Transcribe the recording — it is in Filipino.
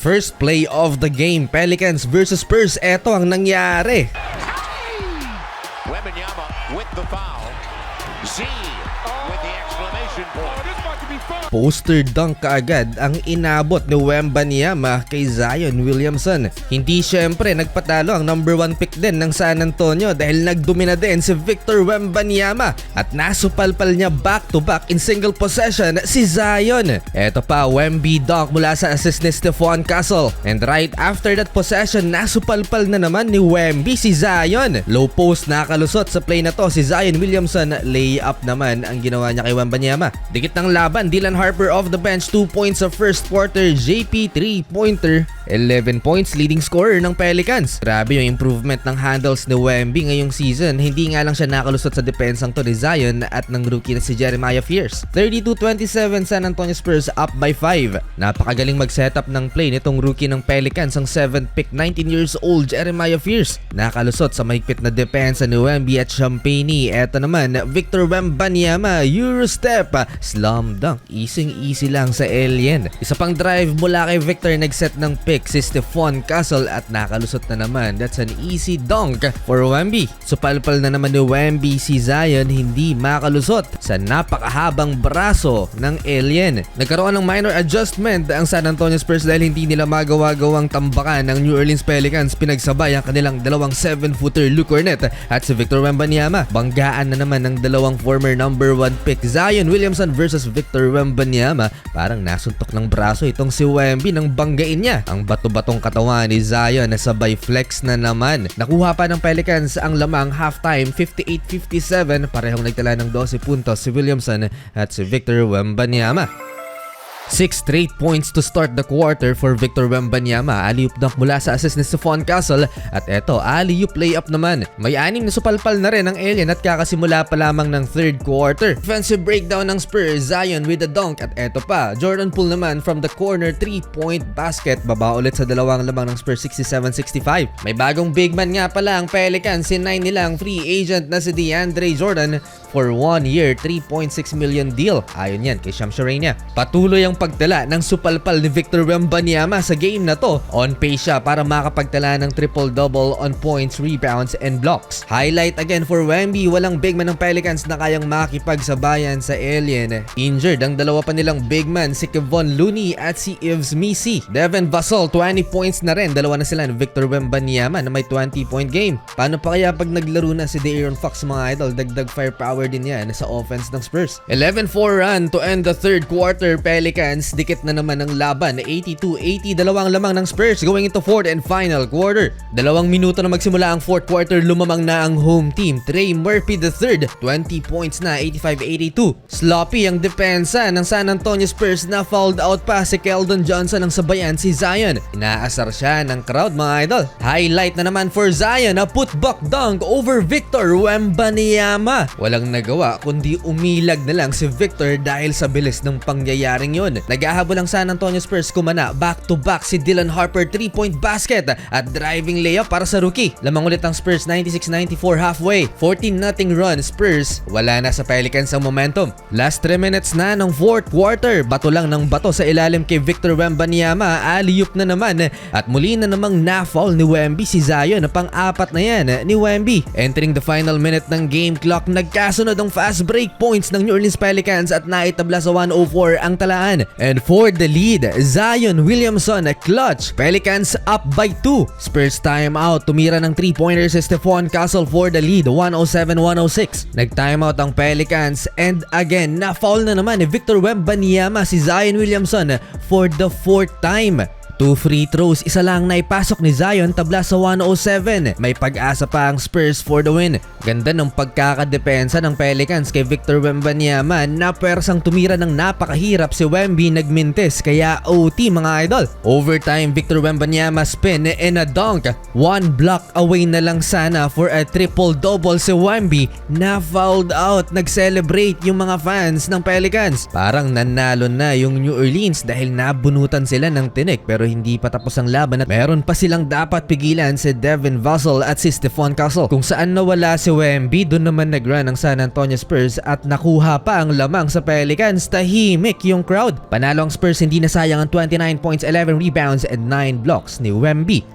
First play of the game, Pelicans versus Spurs. Eto ang nangyari. Wembanyama with the foul. Z with the exclamation point. Poster dunk kaagad ang inabot ni Wembanyama kay Zion Williamson. Hindi syempre nagpatalo ang number 1 pick din ng San Antonio dahil nagdomina din si Victor Wembanyama at nasupalpal niya back-to-back in single possession si Zion. Eto pa, Wemby dunk mula sa assist ni Stephon Castle. And right after that possession, nasupalpal na naman ni Wemby si Zion. Low post nakalusot sa play na to si Zion Williamson. Layup naman ang ginawa niya kay Wembanyama. Dikit ng laban, Dylan Harper off the bench, 2 points sa first quarter. JP 3-pointer, 11 points, leading scorer ng Pelicans. Grabe yung improvement ng handles ni Wemby ngayong season. Hindi nga lang siya nakalusot sa depensang to ni Zion at ng rookie na si Jeremiah Fears. 32-27, San Antonio Spurs up by 5. Napakagaling mag-setup ng play nitong rookie ng Pelicans, ang 7th pick, 19 years old, Jeremiah Fears. Nakalusot sa mahigpit na depensa ni Wemby at Champagny. Eto naman, Victor Wembanyama, Eurostep, slam dunk. Easy lang sa alien. Isa pang drive mula kay Victor, nag-set ng pick si Stephon Castle at nakalusot na naman. That's an easy dunk for Wemby. Supalpal na naman ni Wemby si Zion, hindi makalusot sa napakahabang braso ng alien. Nagkaroon ng minor adjustment ang San Antonio Spurs dahil hindi nila magawa-gawang tambakan ng New Orleans Pelicans. Pinagsabay ang kanilang dalawang 7-footer Luke Cornet at si Victor Wembanyama. Banggaan na naman ng dalawang former number 1 pick, Zion Williamson versus Victor Wembanyama. Parang nasuntok ng braso itong si Wemby nang banggain niya ang bato-batong katawan ni Zion na sabay flex na naman. Nakuha pa ng Pelicans ang lamang halftime, 58-57. Parehong nagtala ng 12 puntos si Williamson at si Victor Wembanyama. 6 straight points to start the quarter for Victor Wembanyama. Alley-oop dunk mula sa assist ni Stephon Castle. At eto, alley-oop layup naman. May 6 na supalpal na rin ang alien at kakasimula pa lamang ng third quarter. Defensive breakdown ng Spurs, Zion with a dunk. At eto pa, Jordan Poole naman from the corner, 3-point basket. Baba ulit sa dalawang lamang ng Spurs, 67-65. May bagong big man nga pala ang Pelicans. Sinign nilang free agent na si DeAndre Jordan for 1 year, 3.6 million deal. Ayon yan kay Shams Charania. Patuloy ang pagtala ng supalpal ni Victor Wembanyama sa game na to. On pace siya para makapagtala ng triple-double on points, rebounds, and blocks. Highlight again for Wemby, walang big man ng Pelicans na kayang makipagsabayan sa alien. Injured ang dalawa pa nilang big man, si Kevon Looney at si Yves Missi. Devin Vassell, 20 points na rin. Dalawa na sila ni Victor Wembanyama na may 20-point game. Paano pa kaya pag naglaro na si De'Aaron Fox, mga idol? Dagdag firepower din yan sa offense ng Spurs. 11-4 run to end the third quarter. Pelicans, dikit na naman ang laban, 82-80, dalawang lamang ng Spurs going into fourth and final quarter. 2 minuto na magsimula ang fourth quarter, lumamang na ang home team. Trey Murphy III, 20 points na, 85-82. Sloppy ang depensa ng San Antonio Spurs na fouled out pa si Keldon Johnson ang sabayan si Zion. Inaasar siya ng crowd, mga idol. Highlight na naman for Zion, a putback dunk over Victor Wembanyama. Walang nagawa kundi umilag na lang si Victor dahil sa bilis ng pangyayaring yun. Naghahabol ang San Antonio Spurs, kumana back-to-back si Dylan Harper, 3-point basket at driving layup para sa rookie. Lamang ulit ang Spurs, 96-94 halfway. 14-0 run Spurs. Wala na sa Pelicans ang momentum. Last 3 minutes na ng fourth quarter. Bato lang ng bato sa ilalim kay Victor Wembanyama. Alley-oop na naman at muli na namang na-foul ni Wemby si Zion na pang-apat na yan ni Wemby. Entering the final minute ng game clock, nagkasunod ang fast break points ng New Orleans Pelicans at naitabla sa 104 ang talaan. And for the lead, Zion Williamson, clutch. Pelicans up by 2. Spurs timeout. Tumira ng 3-pointer si Stephon Castle for the lead, 107-106. Nag-timeout ang Pelicans and again, na-foul na naman ni Victor Wembanyama si Zion Williamson for the 4th time. 2 free throws, isa lang na ipasok ni Zion, tabla sa 107. May pag-asa pa ang Spurs for the win. Ganda ng pagkakadepensa ng Pelicans kay Victor Wembanyama. Napersang tumira ng napakahirap si Wemby, nagmintis kaya OT, mga idol. Overtime, Victor Wembanyama spin and a dunk. 1 block away na lang sana for a triple-double si Wemby. Na-fouled out, nag-celebrate yung mga fans ng Pelicans. Parang nanalo na yung New Orleans dahil nabunutan sila ng tinik pero hindi pa tapos ang laban at meron pa silang dapat pigilan si Devin Vassell at si Stephon Castle. Kung saan nawala si Wemby, doon naman nag-run ang San Antonio Spurs at nakuha pa ang lamang sa Pelicans. Tahimik yung crowd. Panalo ang Spurs, hindi nasayang ang 29 points, 11 rebounds and 9 blocks ni Wemby.